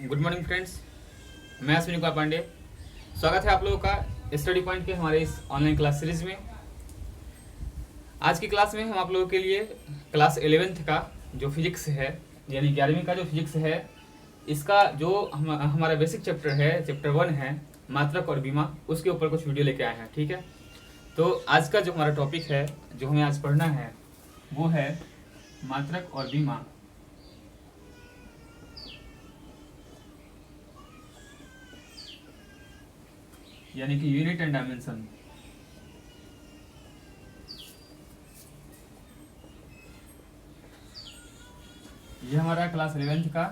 Good morning friends, मैं अश्विनी कुमार पांडे। स्वागत है आप लोगों का स्टडी पॉइंट के हमारे इस ऑनलाइन क्लास सीरीज में। आज की क्लास में हम आप लोगों के लिए क्लास 11th का जो फिजिक्स है, यानी 11वीं का जो फिजिक्स है, इसका जो हमारा बेसिक चैप्टर है, चैप्टर 1 है मात्रक और बीमा, उसके ऊपर कुछ वीडियो लेके आए हैं। ठीक है, तो आज का जो हमारा टॉपिक है, जो हमें आज पढ़ना है, वो है मात्रक और बीमा। यानी कि यूनिट एंड डायमेंशन। ये हमारा क्लास 11th का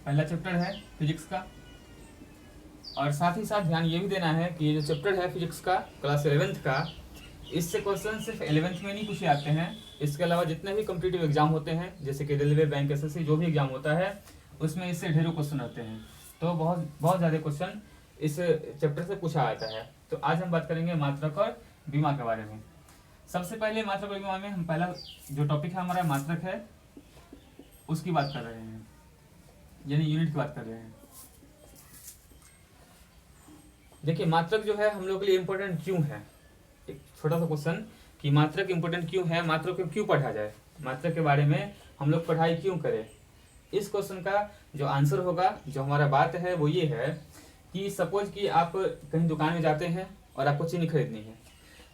पहला चैप्टर है फिजिक्स का। और साथ ही साथ ध्यान ये भी देना है कि ये जो चैप्टर है फिजिक्स का क्लास 11th का, इससे क्वेश्चन सिर्फ 11th में नहीं पूछे जाते हैं। इसके अलावा जितने भी कॉम्पिटिटिव एग्जाम होते हैं, जैसे कि रेलवे, बैंक, एसएससी, जो भी एग्जाम होता है, उसमें इससे ढेरों क्वेश्चन आते हैं। तो बहुत बहुत ज़्यादा क्वेश्चन इस चैप्टर से पूछा जाता है। तो आज हम बात करेंगे मात्रक और बीमा के बारे में। सबसे पहले मात्रक और बीमा में हम पहला जो टॉपिक है हमारा मात्रक है, उसकी बात कर रहे हैं, यानी यूनिट की बात कर रहे हैं। देखिए, मात्रक जो है हम लोग के लिए इम्पोर्टेंट क्यों है। एक छोटा सा क्वेश्चन कि मात्रक इम्पोर्टेंट क्यों है, मात्रक को क्यों पढ़ा जाए, मात्रक के बारे में हम लोग पढ़ाई क्यों करें। इस क्वेश्चन का जो आंसर होगा, जो हमारा बात है, वो ये है कि सपोज कि आप कहीं दुकान में जाते हैं और आपको चीनी खरीदनी है।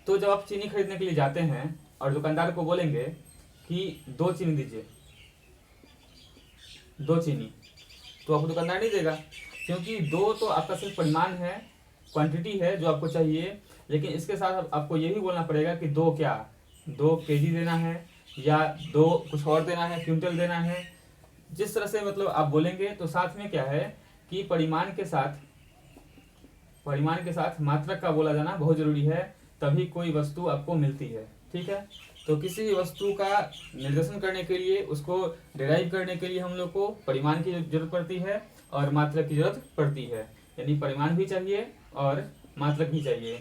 तो जब आप चीनी खरीदने के लिए जाते हैं और दुकानदार को बोलेंगे कि 2 चीनी दीजिए, 2 चीनी, तो आपको दुकानदार नहीं देगा, क्योंकि 2 तो आपका सिर्फ परिमाण है, क्वांटिटी है जो आपको चाहिए। लेकिन इसके साथ आपको ये भी बोलना पड़ेगा कि 2 क्या, 2 केजी देना है या 2 कुछ और देना है, क्विंटल देना है। जिस तरह से मतलब आप बोलेंगे, तो साथ में क्या है कि परिमाण के साथ मात्रक का बोला जाना बहुत जरूरी है, तभी कोई वस्तु आपको मिलती है। ठीक है, तो किसी भी वस्तु का निर्देशन करने के लिए, उसको डिराइव करने के लिए हम लोग को परिमाण की जरूरत पड़ती है और मात्रक की जरूरत पड़ती है। यानी परिमाण भी चाहिए और मात्रक भी चाहिए।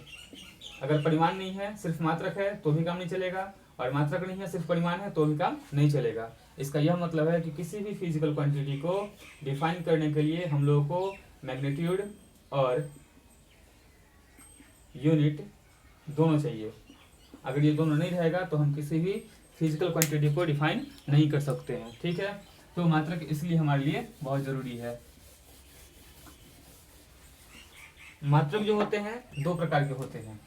अगर परिमाण नहीं है, सिर्फ मात्रक है, तो भी काम नहीं चलेगा, और मात्रक नहीं है, सिर्फ परिमाण है, तो भी काम नहीं चलेगा। इसका यह मतलब है कि किसी भी फिजिकल क्वांटिटी को डिफाइन करने के लिए हम लोगों को मैग्नीट्यूड और यूनिट दोनों चाहिए। अगर ये दोनों नहीं रहेगा तो हम किसी भी फिजिकल क्वांटिटी को डिफाइन नहीं कर सकते हैं। ठीक है, तो मात्रक इसलिए हमारे लिए बहुत जरूरी है। मात्रक जो होते हैं 2 प्रकार के होते हैं।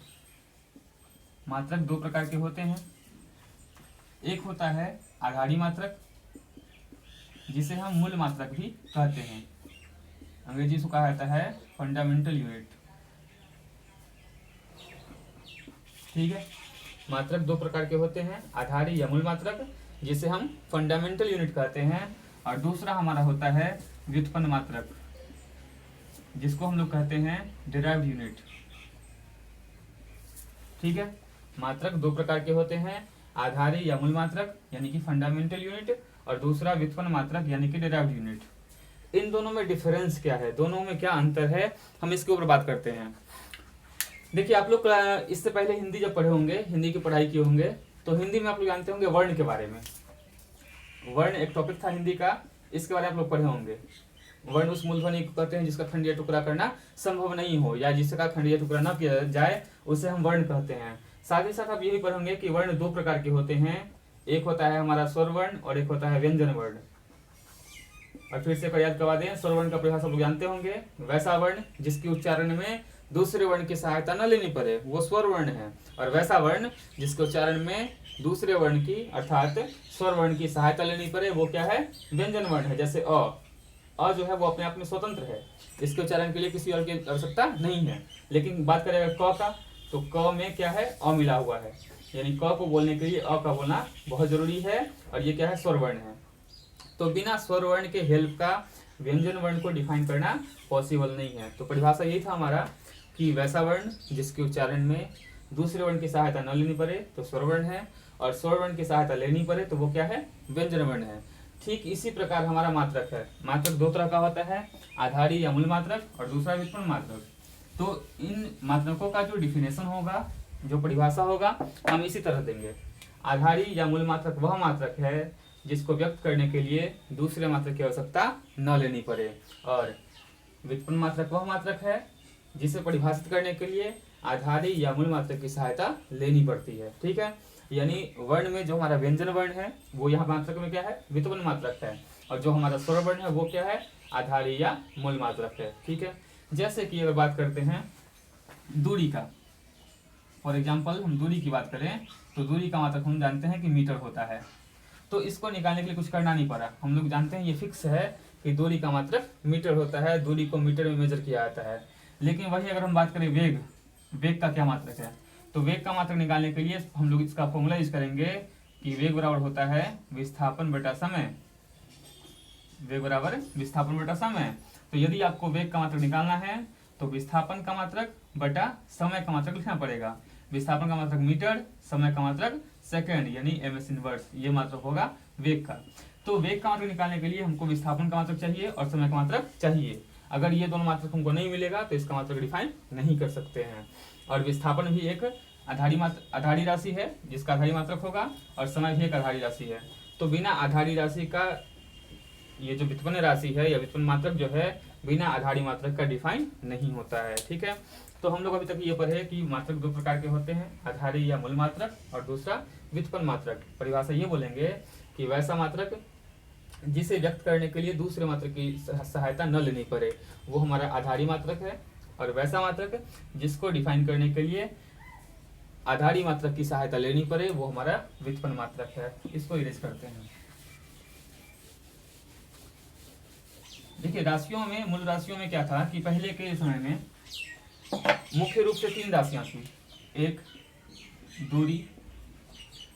मात्रक 2 प्रकार के होते हैं। एक होता है आधारी मात्रक, जिसे हम मूल मात्रक भी कहते हैं। अंग्रेजी से कहा जाता है फंडामेंटल यूनिट। ठीक है, मात्रक 2 प्रकार के होते हैं, आधारी या मूल मात्रक, जिसे हम फंडामेंटल यूनिट कहते हैं, और दूसरा हमारा होता है व्युत्पन्न मात्रक, जिसको हम लोग कहते हैं डिराइव्ड यूनिट। ठीक है, मात्रक 2 प्रकार के होते हैं, आधारी या मूल मात्रक यानी कि फंडामेंटल यूनिट, और दूसरा व्युत्पन्न मात्रक यानी कि डिराइव्ड यूनिट। इन दोनों में डिफरेंस क्या है, दोनों में क्या अंतर है, हम इसके ऊपर बात करते हैं। देखिए, आप लोग इससे पहले हिंदी जब पढ़े होंगे, हिंदी की पढ़ाई किए होंगे, तो हिंदी में आप लोग जानते होंगे वर्ण के बारे में। वर्ण एक टॉपिक था हिंदी का, इसके बारे में आप लोग पढ़े होंगे। वर्ण उस मूलध्वनि को कहते हैं जिसका खंडीय टुकड़ा करना संभव नहीं हो, या जिसका खंडीय टुकड़ा न किया जाए, उसे हम वर्ण कहते हैं। साथ ही साथ आप यही पढ़ेंगे कि वर्ण 2 प्रकार के होते हैं। एक होता है हमारा स्वर वर्ण और एक होता है व्यंजन वर्ण। और फिर से याद करवा दें, स्वर वर्ण का परिभाषा आप लोग जानते होंगे, वैसा वर्ण जिसके उच्चारण में दूसरे वर्ण की सहायता न लेनी पड़े, वो स्वर वर्ण है। और वैसा वर्ण जिसके उच्चारण में दूसरे वर्ण की अर्थात स्वर वर्ण की सहायता लेनी पड़े, वो क्या है, व्यंजन वर्ण है। जैसे अ जो है वो अपने आप में स्वतंत्र है, इसके उच्चारण के लिए किसी और की आवश्यकता नहीं है। लेकिन बात करेगा क का, तो क में क्या है, अ मिला हुआ है, यानी क को बोलने के लिए अ का बोलना बहुत जरूरी है, और ये क्या है, स्वर वर्ण है। तो बिना स्वर वर्ण के हेल्प का व्यंजन वर्ण को डिफाइन करना पॉसिबल नहीं है। तो परिभाषा यही था हमारा कि वैसा वर्ण जिसके उच्चारण में दूसरे वर्ण की सहायता न लेनी पड़े तो स्वर वर्ण है, और स्वर वर्ण की सहायता लेनी पड़े तो वो क्या है, व्यंजन वर्ण है। ठीक इसी प्रकार हमारा मात्रक है। मात्रक 2 तरह का होता है, आधारी या मूल मात्रक और दूसरा व्युत्पन्न मात्रक। तो इन मात्रकों का जो डिफिनेशन होगा, जो परिभाषा होगा, हम इसी तरह देंगे। आधारी या मूल मात्रक वह मात्रक है जिसको व्यक्त करने के लिए दूसरे मात्रक की आवश्यकता न लेनी पड़े। और व्युत्पन्न मात्रक वह मात्रक है जिसे परिभाषित करने के लिए आधारी या मूल मात्रक की सहायता लेनी पड़ती है। ठीक है, यानी वर्ण में जो हमारा व्यंजन वर्ण है वो यहाँ मात्रक में क्या है, व्युत्पन्न मात्रक है, और जो हमारा स्वर वर्ण है वो क्या है, आधारी या मूल मात्रक है। ठीक है, जैसे कि अगर बात करते हैं दूरी का, फॉर एग्जाम्पल हम दूरी की बात करें तो दूरी का मात्रक हम जानते हैं कि मीटर होता है। तो इसको निकालने के लिए कुछ करना नहीं पड़ा, हम लोग जानते हैं ये फिक्स है कि दूरी का मात्रक मीटर होता है, दूरी को मीटर में मेजर किया जाता है। लेकिन वही अगर हम बात करें वेग, वेग का क्या मात्रक है, तो वेग का मात्रक निकालने के लिए हम लोग इसका फॉर्मूला यूज करेंगे कि वेग बराबर होता है विस्थापन बटा समय। वेग बराबर विस्थापन बटा समय। तो यदि आपको वेग का मात्रक निकालना है तो विस्थापन का मात्रक बटा समय का मात्रक लिखना पड़ेगा। विस्थापन का मात्रक मीटर, समय का मात्रक सेकंड, यानी ms इनवर्स, ये मात्रक होगा वेग का। तो वेग का मात्रक निकालने के लिए हमको विस्थापन का मात्रक चाहिए और समय का मात्रक चाहिए। अगर ये दोनों मात्रक हमको नहीं मिलेगा तो इसका मात्रक डिफाइन नहीं कर सकते हैं। और विस्थापन भी एक आधारी राशि है जिसका आधारी मात्रक होगा, और समय भी एक आधारी राशि है। तो बिना आधारी राशि का ये जो व्युत्पन्न राशि है या व्युत्पन्न मात्रक जो है बिना आधारी मात्रक का डिफाइन नहीं होता है। ठीक है, तो हम लोग अभी तक ये पढ़े कि मात्रक दो प्रकार के होते हैं, आधारी या मूल मात्रक और दूसरा व्युत्पन्न मात्रक। परिभाषा ये बोलेंगे कि वैसा मात्रक जिसे व्यक्त करने के लिए दूसरे मात्रक की सहायता न लेनी पड़े वो हमारा आधारी मात्रक है, और वैसा मात्रक जिसको डिफाइन करने के लिए आधारी मात्रक की सहायता लेनी पड़े वो हमारा व्युत्पन्न मात्रक है। इसको इरेज करते हैं। देखिए राशियों में, मूल राशियों में क्या था कि पहले के समय में मुख्य रूप से तीन राशियां थी। एक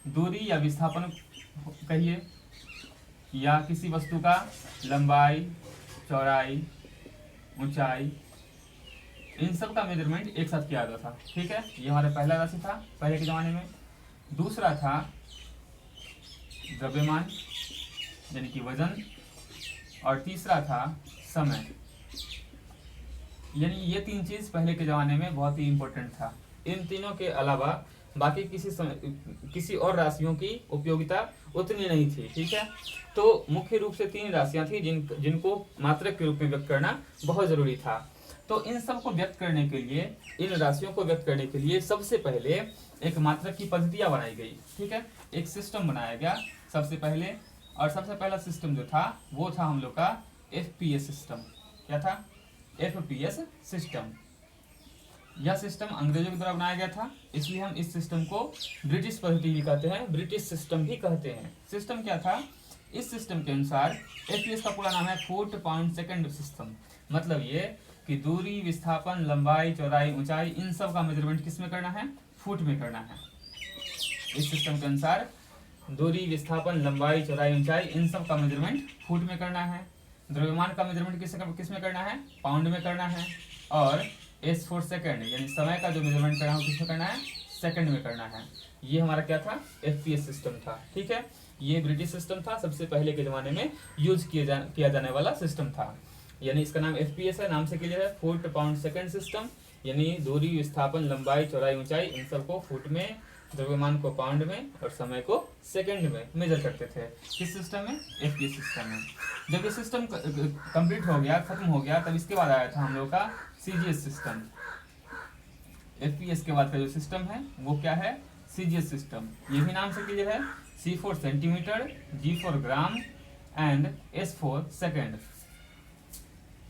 दूरी या विस्थापन कहिए, या किसी वस्तु का लंबाई, चौड़ाई, ऊंचाई, इन सब का मेजरमेंट एक साथ किया जाता था। ठीक है, ये हमारा पहला राशि था पहले के जमाने में। दूसरा था द्रव्यमान यानी कि वजन, और तीसरा था समय। यानी ये तीन चीज पहले के जमाने में बहुत ही इंपॉर्टेंट था। इन तीनों के अलावा बाकी किसी और राशियों की उपयोगिता उतनी नहीं थी। ठीक है, तो मुख्य रूप से तीन राशियां थी जिनको मात्रक के रूप में व्यक्त करना बहुत जरूरी था। तो इन सब को व्यक्त करने के लिए, इन राशियों को व्यक्त करने के लिए सबसे पहले एक मात्रक की पद्धतियां बनाई गई। ठीक है, एक सिस्टम बनाया गया सबसे पहले, और सबसे पहला सिस्टम जो था वो था हम लोग का FPS सिस्टम। क्या था? FPS system. यह सिस्टम अंग्रेजों के द्वारा बनाया गया था, इसलिए हम इस सिस्टम को ब्रिटिश पद्धति भी कहते हैं, ब्रिटिश सिस्टम भी कहते हैं। सिस्टम क्या था? इस सिस्टम के अनुसार FPS का पूरा नाम है फुट पाउंड सेकंड सिस्टम। मतलब ये कि दूरी, विस्थापन, लंबाई, चौड़ाई, ऊंचाई, इन सब का मेजरमेंट किस में करना है? फुट में करना है। इस सिस्टम के अनुसार दूरी, विस्थापन, लंबाई, चौड़ाई, ऊंचाई, इन सब का मेजरमेंट फुट में करना है। द्रव्यमान का मेजरमेंट किस में करना है? पाउंड में करना है। और S फॉर सेकंड यानी समय का जो मेजरमेंट करना है किस में करना है? सेकंड में करना है। ये हमारा क्या था? FPS सिस्टम था। ठीक है, ये ब्रिटिश सिस्टम था, सबसे पहले के जमाने में यूज किया जाने वाला सिस्टम था। यानी इसका नाम FPS है, नाम से क्लियर है, फुट पाउंड सेकंड सिस्टम। यानी दूरी, विस्थापन, लंबाई, चौड़ाई, ऊंचाई, इन सबको फुट में, द्रव्यमान को पाउंड में और समय को सेकंड में मेजर करते थे। किस सिस्टम में? FPS सिस्टम में। जब ये सिस्टम कंप्लीट हो गया, खत्म हो गया, तब इसके बाद आया था हम लोग का CGS सिस्टम। FPS के बाद का जो सिस्टम है वो क्या है? CGS system. ये भी नाम से क्लियर है, C for centimetre, G for gram and S for second.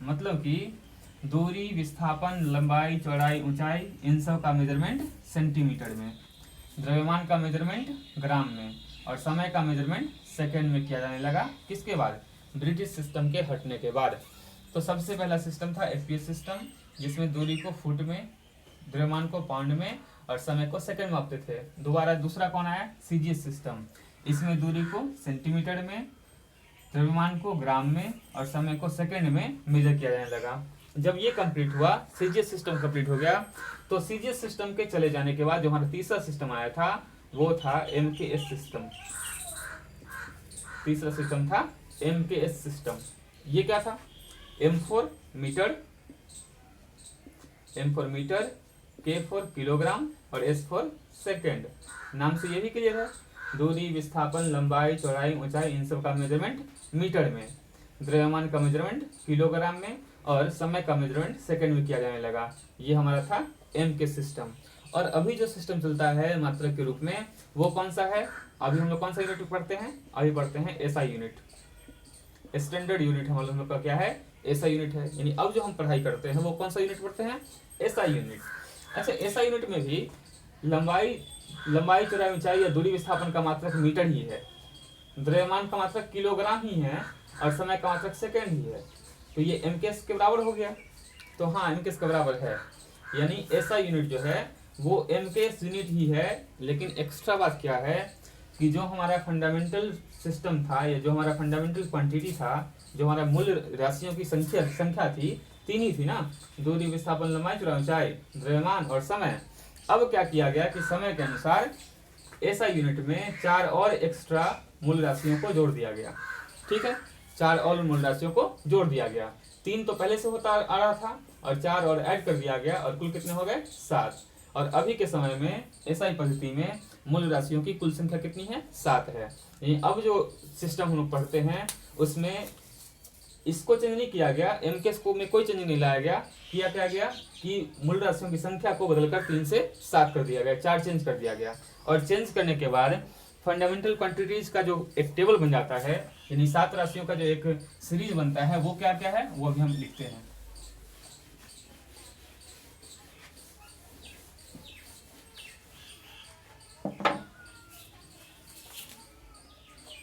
मतलब कि दूरी, विस्थापन, लंबाई, चौड़ाई, ऊंचाई, इन सब का मेजरमेंट सेंटीमीटर में, द्रव्यमान का मेजरमेंट ग्राम में, और समय का मेजरमेंट सेकंड में किया जाने लगा। किसके बाद? ब्रिटिश सिस्टम के हटने के बाद। तो सबसे पहला सिस्टम था FPS सिस्टम, जिसमें दूरी को फुट में, द्रव्यमान को पाउंड में और समय को सेकंड में मापते थे। दोबारा दूसरा कौन आया? CGS system. इसमें दूरी को सेंटीमीटर में, द्रव्यमान को ग्राम में और समय को सेकंड में मेजर किया जाने लगा। जब ये कंप्लीट हुआ, CGS सिस्टम कंप्लीट हो गया, तो CGS सिस्टम के चले जाने के बाद जो हमारा तीसरा सिस्टम आया था वो था MKS सिस्टम। तीसरा सिस्टम था MKS सिस्टम। ये क्या था? M for metre, K for kilogram और S फॉर सेकंड। नाम से ये भी क्लियर है दूरी, विस्थापन, लंबाई, चौड़ाई, ऊंचाई, इन सब का मेजरमेंट मीटर में, द्रव्यमान का मेजरमेंट किलोग्राम में, और समय का मेजरमेंट सेकंड में किया जाने लगा। ये हमारा था एम के सिस्टम। और अभी जो सिस्टम चलता है मात्रक के रूप में वो कौन सा है? अभी हम लोग कौन सा यूनिट पढ़ते हैं? अभी पढ़ते हैं एसआई यूनिट। स्टैंडर्ड यूनिट हम लोग का क्या है? एसआई यूनिट है। यानी अब जो हम पढ़ाई करते हैं वो कौन सा यूनिट पढ़ते हैं? SI unit. अच्छा, एसआई यूनिट में भी लंबाई, चौड़ाई, ऊंचाई या दूरी, विस्थापन का मात्रक मीटर ही है, द्रव्यमान का मात्रक किलोग्राम ही है, और समय का मात्रक सेकंड ही है। तो ये एमकेएस के बराबर हो गया। तो हाँ, एमकेएस के बराबर है। यानी एसआई यूनिट जो है वो एमकेएस यूनिट ही है। लेकिन एक्स्ट्रा बात क्या है कि जो हमारा फंडामेंटल सिस्टम था या जो हमारा फंडामेंटल क्वांटिटी था, जो हमारा मूल राशियों की संख्या थी, तीन ही थी ना, दूरी, विस्थापन, लंबाई, चौड़ाई, ऊंचाई, द्रव्यमान और समय। अब क्या किया गया कि समय के अनुसार एसआई यूनिट में 4 और एक्स्ट्रा मूल राशियों को जोड़ दिया गया। ठीक है, 4 और मूल राशियों को जोड़ दिया गया। 3 तो पहले से होता आ रहा था और 4 और ऐड कर दिया गया, और कुल कितने हो गए? 7। और अभी के समय में एसआई पद्धति में मूल राशियों की कुल संख्या कितनी है? 7 है। अब जो सिस्टम हम लोग पढ़ते हैं उसमें इसको चेंज नहीं किया गया, एमकेएस को में कोई चेंज नहीं लाया गया। किया क्या गया कि मूल राशियों की संख्या को बदलकर 3 से 7 कर दिया गया, 4 चेंज कर दिया गया। और चेंज करने के बाद फंडामेंटल क्वांटिटीज का जो एक टेबल बन जाता है, यानी 7 राशियों का जो एक सीरीज बनता है, वो क्या क्या है वो अभी हम लिखते हैं।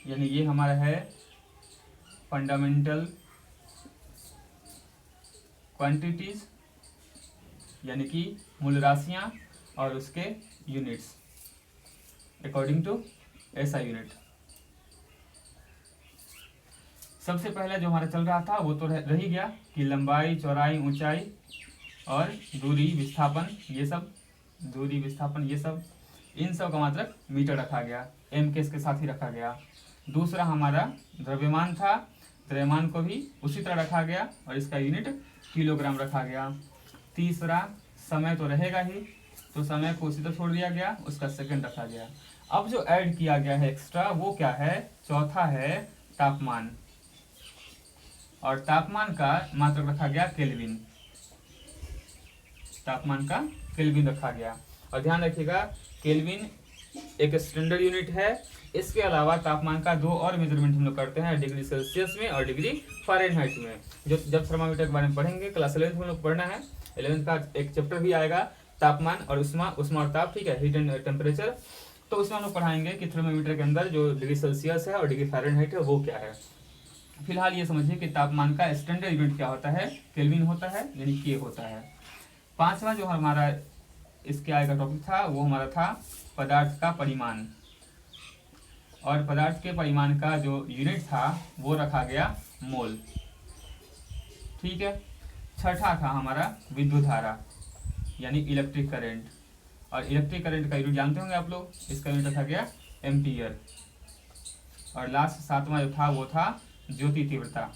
यानी ये हमारा है फंडामेंटल क्वांटिटीज, यानी कि मूल राशियां और उसके units according to SI unit. सबसे पहले जो हमारा चल रहा था वो तो रह ही गया कि लंबाई, चौड़ाई, ऊंचाई और दूरी, विस्थापन, ये सब, दूरी, विस्थापन, ये सब, इन सब का मात्रक मीटर रखा गया, एमकेएस के साथ ही रखा गया। दूसरा हमारा द्रव्यमान था, द्रव्यमान को भी उसी तरह रखा गया और इसका यूनिट किलोग्राम रखा गया। तीसरा समय तो रहेगा ही, तो समय को उसी तरह छोड़ दिया गया, उसका सेकंड रखा गया। अब जो ऐड किया गया है एक्स्ट्रा वो क्या है? चौथा है तापमान, और तापमान का मात्रक रखा गया केल्विन। तापमान का केल्विन रखा गया। और ध्यान रखिएगा, केल्विन एक स्टैंडर्ड यूनिट है। इसके अलावा तापमान का 2 और मेजरमेंट हम लोग करते हैं, डिग्री सेल्सियस में और डिग्री फ़ारेनहाइट में। जो जब थर्मामीटर के बारे में पढ़ेंगे, क्लास 11 में हम लोग पढ़ना है। 11 का एक चैप्टर भी आएगा, तापमान और उष्मा और ताप, ठीक है, हीट एंड टेम्परेचर। तो उसमें हम लोग पढ़ाएंगे कि थर्मामीटर के अंदर जो डिग्री सेल्सियस है और डिग्री फ़ारेनहाइट है वो क्या है। फिलहाल ये समझिए कि तापमान का स्टैंडर्ड यूनिट क्या होता है? केल्विन होता है, यानी के होता है। 5वां जो हमारा इसके आगे का टॉपिक था वो हमारा था पदार्थ का परिमाण, और पदार्थ के परिमाण का जो यूनिट था वो रखा गया मोल। ठीक है। 6ठा था हमारा विद्युत धारा, यानी इलेक्ट्रिक करंट, और इलेक्ट्रिक करंट का यूनिट जानते होंगे आप लोग, इसका यूनिट रखा गया एम्पियर। और लास्ट 7वां जो था वो था ज्योति तीव्रता,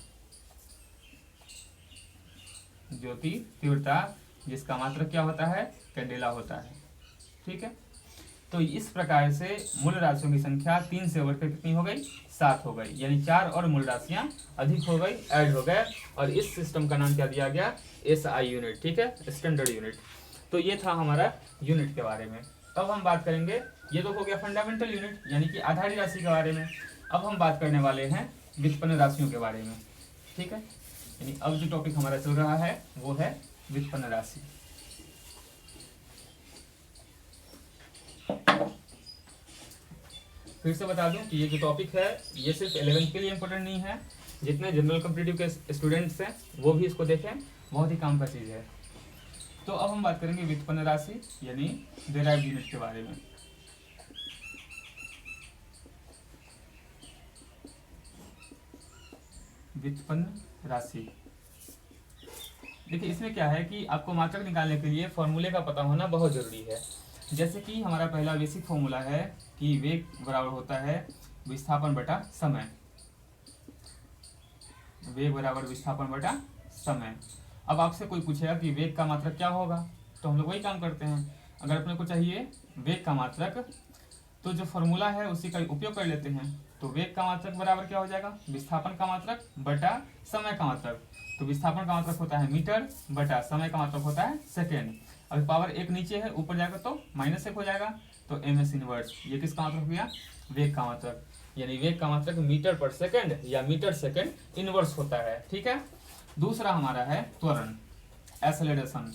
ज्योति तीव्रता, जिसका मात्रक क्या होता है? कैंडेला होता है। ठीक है। तो इस प्रकार से मूल राशियों की संख्या 3 से बढ़कर कितनी हो गई? 7 हो गई, यानी 4 और मूल राशियां अधिक हो गई, ऐड हो गए, और इस सिस्टम का नाम क्या दिया गया? SI unit. ठीक है, स्टैंडर्ड यूनिट। तो ये था हमारा यूनिट के बारे में। अब हम बात करेंगे, ये तो हो गया फंडामेंटल यूनिट यानी कि आधारी राशि के बारे में। अब हम बात करने वाले हैं व्युत्पन्न राशियों के बारे में। ठीक है, यानी अब जो टॉपिक हमारा चल रहा है वो है व्युत्पन्न राशि। फिर से बता दूं कि ये जो टॉपिक है ये सिर्फ 11th के लिए इम्पोर्टेंट नहीं है, जितने जनरल कॉम्पिटिटिव के स्टूडेंट्स हैं वो भी इसको देखें, बहुत ही काम का चीज़ है। तो अब हम बात करेंगे व्युत्पन्न राशि यानी डेराइव्ड यूनिट के बारे में। व्युत्पन्न राशि, देखिए इसमें क्या है कि आपको मात्रक निकालने के लिए फॉर्मूले का पता होना बहुत ज़रूरी है। जैसे कि हमारा पहला बेसिक फॉर्मूला है कि वेग बराबर होता है विस्थापन बटा समय, वेग बराबर विस्थापन बटा समय। अब आपसे कोई पूछेगा कि वेग का मात्रक क्या होगा, तो हम लोग वही काम करते हैं। अगर अपने को चाहिए वेग का मात्रक तो जो फॉर्मूला है उसी का उपयोग कर लेते हैं। तो वेग का मात्रक बराबर क्या हो जाएगा, विस्थापन का मात्रक बटा समय का मात्रक। तो विस्थापन का मात्रक होता है मीटर बटा समय का मात्रक होता है सेकेंड। अभी पावर एक नीचे है, ऊपर जाएगा तो -1 हो जाएगा, तो एमएस इनवर्स। ये किसका मात्रक हो गया, वेग का मात्रक। यानी वेग का मात्रक मीटर पर सेकेंड या मीटर सेकेंड इनवर्स होता है। ठीक है। दूसरा हमारा है त्वरण, एक्सेलरेशन।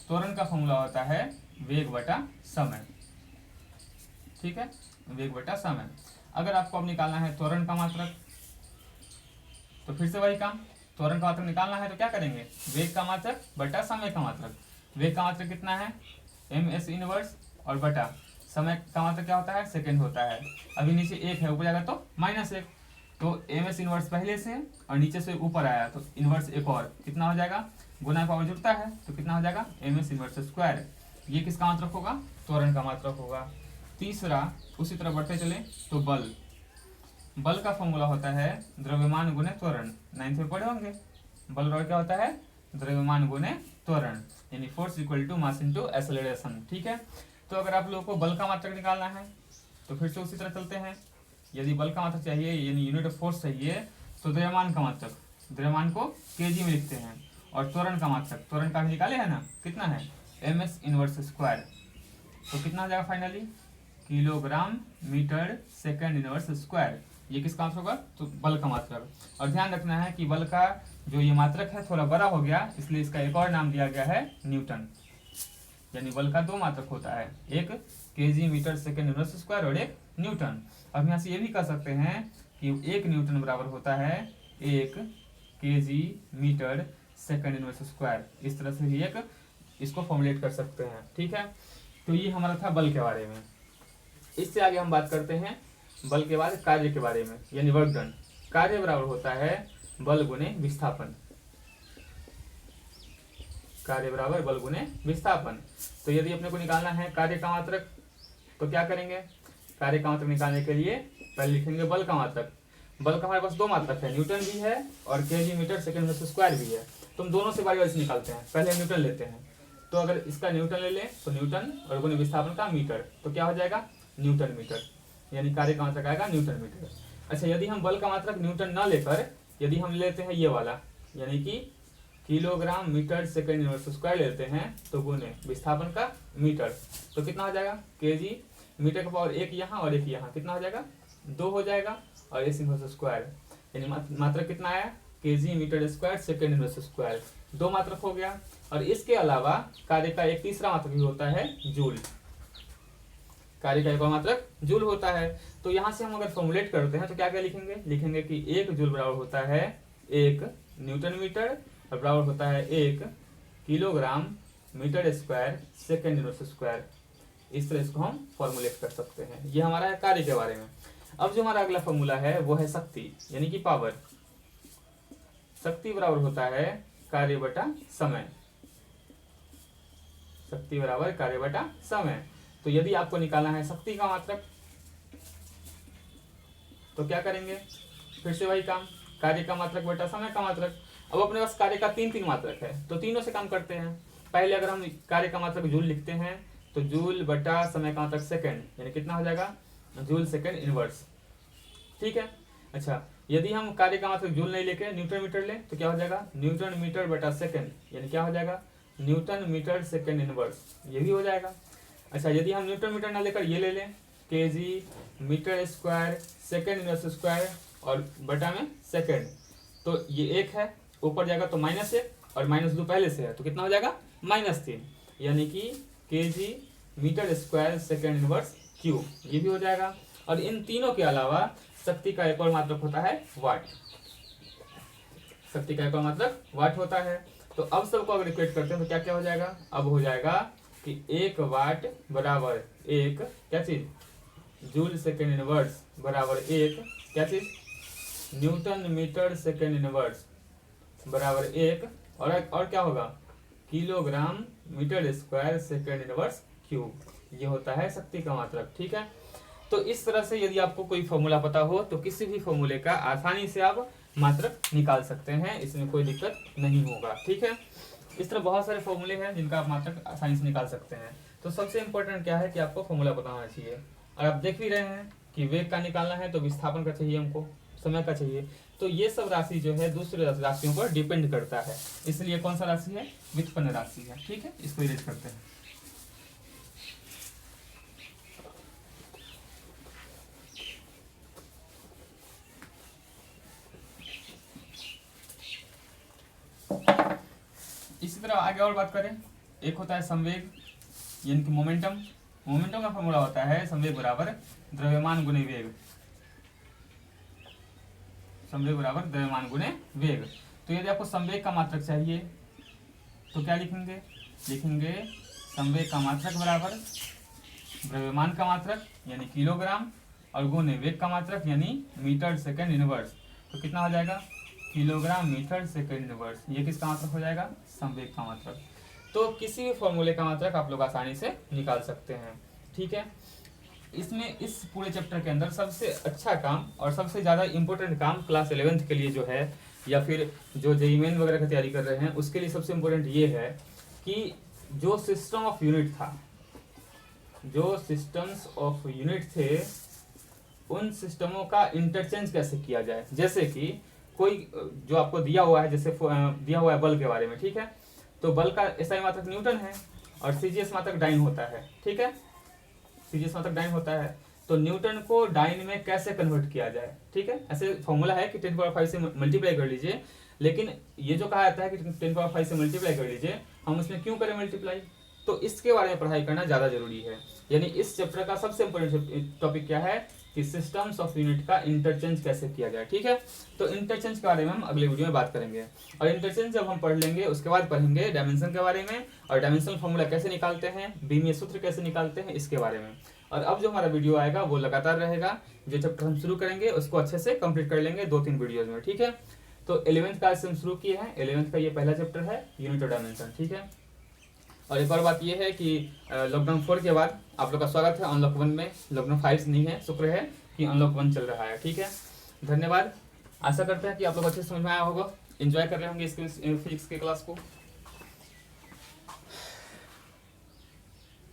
त्वरण का फॉर्मूला होता है वेग बटा समय। ठीक है, वेग बटा समय। अगर आपको अब निकालना है त्वरण का मात्रक, तो फिर से वही काम, त्वरण का मात्रक निकालना है तो क्या करेंगे, वेग का मात्रक बटा समय का मात्रक। वेग का मात्रक कितना है, एमएस इनवर्स, और बटा समय का मात्रक क्या होता है, सेकेंड होता है। अभी नीचे एक है, ऊपर जाएगा तो -1, तो एमएस इनवर्स पहले से और नीचे से ऊपर आया तो इनवर्स एक और, कितना हो जाएगा, गुना पावर जुड़ता है तो कितना हो जाएगा, एमएस इनवर्स स्क्वायर। ये किसका मात्रक होगा, त्वरण का मात्रक होगा। तीसरा उसी तरह बढ़ते चले तो बल। बल का फॉर्मूला होता है द्रव्यमान गुने त्वरण, 9th में पढ़े होंगे। बल बराबर क्या होता है, द्रव्यमान गुने त्वरण, यानी force equal to mass into acceleration. ठीक है। तो अगर आप लोगों को बल का मात्रक निकालना है तो फिर से उसी तरह चलते हैं। यदि बल का मात्रक चाहिए यानी यूनिट ऑफ फोर्स चाहिए तो द्रव्यमान का मात्रक, द्रव्यमान को केजी में लिखते हैं, और त्वरण का मात्रक, त्वरण का भी निकाले है ना, कितना है, एमएस इनवर्स स्क्वायर। तो कितना हो जाएगा finally, kilogram metre second inverse square. ये किसका मात्रक होगा, तो बल का मात्रक। और ध्यान रखना है कि बल का जो ये मात्रक है थोड़ा बड़ा हो गया, इसलिए इसका एक और नाम दिया गया है न्यूटन। यानी बल का दो मात्रक होता है, एक KG metre second inverse square और एक न्यूटन। अब यहाँ से ये भी कह सकते हैं कि 1 न्यूटन बराबर होता है 1 KG metre second inverse square. इस तरह से भी एक इसको फॉर्मुलेट कर सकते हैं। ठीक है। तो ये हमारा था बल के बारे में। इससे आगे हम बात करते हैं बल के बाद कार्य के बारे में, यानी वर्क डन। कार्य बराबर होता है बल गुने विस्थापन। कार्य बराबर बल गुने विस्थापन। तो यदि अपने को निकालना है कार्य का मात्रक तो क्या करेंगे, कार्य का मात्रक निकालने के लिए पहले लिखेंगे बल का मात्रक। बल का हमारे पास दो मात्रक है, न्यूटन भी है और KG metre second inverse square भी है। तो हम दोनों से बारी बारी से निकालते हैं। पहले न्यूटन लेते हैं, तो अगर इसका न्यूटन ले लें तो न्यूटन, और गुने विस्थापन का मीटर, तो क्या हो जाएगा, न्यूटन मीटर। यानी कार्य का मात्रक आएगा न्यूटन मीटर। अच्छा, यदि हम बल का मात्रक न्यूटन ना लेकर यदि हम लेते हैं ये वाला, यानी कि kilogram metre second inverse square लेते हैं, तो गुने विस्थापन का मीटर, तो कितना हो जाएगा, केजी मीटर का पावर एक यहाँ और एक यहाँ, कितना हो जाएगा, 2 हो जाएगा, और एस इनवर्स स्क्वायर। यानी मात्रक कितना आया, KG metre square second inverse square, 2 मात्रक हो गया। और इसके अलावा कार्य का एक तीसरा मात्रक भी होता है जूल। कार्य का एक और मात्रक जूल होता है। तो यहाँ से हम अगर फॉर्मुलेट करते हैं तो क्या क्या लिखेंगे, लिखेंगे कि 1 जूल बराबर होता है 1 न्यूटन मीटर, और बराबर होता है 1 kilogram metre square second inverse square. इस तरह इसको हम फॉर्मुलेट कर सकते हैं। ये हमारा है कार्य के बारे में। अब जो हमारा अगला फॉर्मूला है वो है शक्ति, यानी कि पावर। शक्ति बराबर होता है कार्य बटा समय। शक्ति बराबर कार्य बटा समय। तो यदि आपको निकालना है शक्ति का मात्रक तो क्या करेंगे, फिर से वही काम, कार्य का मात्रक बटा समय का मात्रक। अब अपने पास कार्य का 3 मात्रक है, तो तीनों से काम करते हैं। पहले अगर हम कार्य का मात्रक जूल लिखते हैं तो जूल बटा समय का मात्रक सेकेंड, यानी कितना हो जाएगा, जूल सेकेंड इनवर्स। ठीक है। अच्छा, यदि हम कार्य का मात्रक जूल नहीं लेके न्यूटन मीटर लें तो क्या हो जाएगा, न्यूटन मीटर बटा सेकेंड, यानी क्या हो जाएगा, न्यूटन मीटर सेकेंड इनवर्स, ये भी हो जाएगा। अच्छा, यदि हम न्यूटन मीटर ना लेकर ये ले लें, KG metre square second inverse square और बटा में सेकेंड, तो ये 1 है, ऊपर जाएगा तो -1 और -2 पहले से है, तो कितना हो जाएगा, -3, यानी कि KG metre square second inverse cube, ये भी हो जाएगा। और इन तीनों के अलावा शक्ति का एक और मात्रक होता है वाट। शक्ति का एक और मात्रक वाट होता है। तो अब सबको अगर इक्वेट करते हैं तो क्या क्या हो जाएगा, अब हो जाएगा कि 1 वाट बराबर 1 क्या चीज, जूल सेकेंड इनवर्स बराबर 1 क्या चीज, न्यूटन मीटर सेकेंड इनवर्स बराबर 1, और क्या होगा, kilogram metre square second inverse cube. ये होता है शक्ति का मात्रक। ठीक है। तो इस तरह से यदि आपको कोई फॉर्मूला पता हो तो किसी भी फॉर्मूले का आसानी से आप मात्रक निकाल सकते हैं, इसमें कोई दिक्कत नहीं होगा। ठीक है। इस तरह बहुत सारे फॉर्मूले हैं जिनका आप मात्रक आसानी से निकाल सकते हैं। तो सबसे इम्पोर्टेंट क्या है कि आपको फॉर्मूला पता होना चाहिए। और आप देख भी रहे हैं कि वेग का निकालना है तो विस्थापन का चाहिए, हमको समय का चाहिए। तो ये सब राशि जो है दूसरे राशियों पर डिपेंड करता है, इसलिए कौन सा राशि है, व्युत्पन्न राशि है। ठीक है, इसको इरेज करते हैं। इसी तरह आगे और बात करें, एक होता है संवेग यानी कि मोमेंटम। मोमेंटम का फॉर्मूला होता है संवेग बराबर द्रव्यमान गुने वेग, संवेग बराबर द्रव्यमान गुने वेग। तो यदि आपको संवेग का मात्रक चाहिए तो क्या लिखेंगे, लिखेंगे संवेग का मात्रक बराबर द्रव्यमान का मात्रक यानी किलोग्राम और गुने वेग का मात्रक यानी मीटर सेकंड इनवर्स। तो कितना हो जाएगा, किलोग्राम मीटर सेकंड इनवर्स। ये किसका मात्रक हो जाएगा, संवेग का मात्रक। तो किसी भी फॉर्मूले का मात्रक आप लोग आसानी से निकाल सकते हैं। ठीक है, इसमें इस पूरे चैप्टर के अंदर सबसे अच्छा काम और सबसे ज़्यादा इम्पोर्टेंट काम क्लास 11th के लिए जो है, या फिर जो जेईई मेन वगैरह की तैयारी कर रहे हैं उसके लिए सबसे इम्पोर्टेंट ये है कि जो सिस्टम ऑफ यूनिट था, जो सिस्टम्स ऑफ यूनिट थे, उन सिस्टमों का इंटरचेंज कैसे किया जाए। जैसे कि कोई जो आपको दिया हुआ है, जैसे दिया हुआ है बल के बारे में, ठीक है, तो बल का एसआई मात्रक न्यूटन है और सीजीएस मात्रक डाइन होता है। ठीक है, सीजीएस मात्रक डाइन होता है, तो न्यूटन को डाइन में कैसे कन्वर्ट किया जाए। ठीक है, ऐसे फॉर्मूला है कि 10⁵ से मल्टीप्लाई कर लीजिए, लेकिन ये जो कहा जाता है कि 10⁵ से मल्टीप्लाई कर लीजिए, हम उसमें क्यों करें मल्टीप्लाई, तो इसके बारे में पढ़ाई करना ज़्यादा जरूरी है। यानी इस चैप्टर का सबसे इम्पोर्टेंट टॉपिक क्या है कि सिस्टम्स ऑफ यूनिट का इंटरचेंज कैसे किया जाए। ठीक है, तो इंटरचेंज के बारे में हम अगले वीडियो में बात करेंगे। और इंटरचेंज जब हम पढ़ लेंगे उसके बाद पढ़ेंगे डायमेंशन के बारे में, और डायमेंशनल फॉर्मूला कैसे निकालते हैं, बीमीय सूत्र कैसे निकालते हैं, इसके बारे में। और अब जो हमारा वीडियो आएगा वो लगातार रहेगा, जो चैप्टर हम शुरू करेंगे उसको अच्छे से कंप्लीट कर लेंगे 2-3 वीडियोज में। ठीक है, तो 11th क्लास से हम शुरू किए हैं, 11th का ये पहला चैप्टर है, यूनिट और डायमेंशन। ठीक है, और एक और बात ये है कि लॉकडाउन 4 के बाद आप लोग का स्वागत है अनलॉक 1 में। लॉकडाउन 5 नहीं है, शुक्र है कि अनलॉक 1 चल रहा है। ठीक है, धन्यवाद। आशा करते हैं कि आप लोग अच्छे समझ में आया होगा, एंजॉय कर रहे होंगे इस फिजिक्स के क्लास को।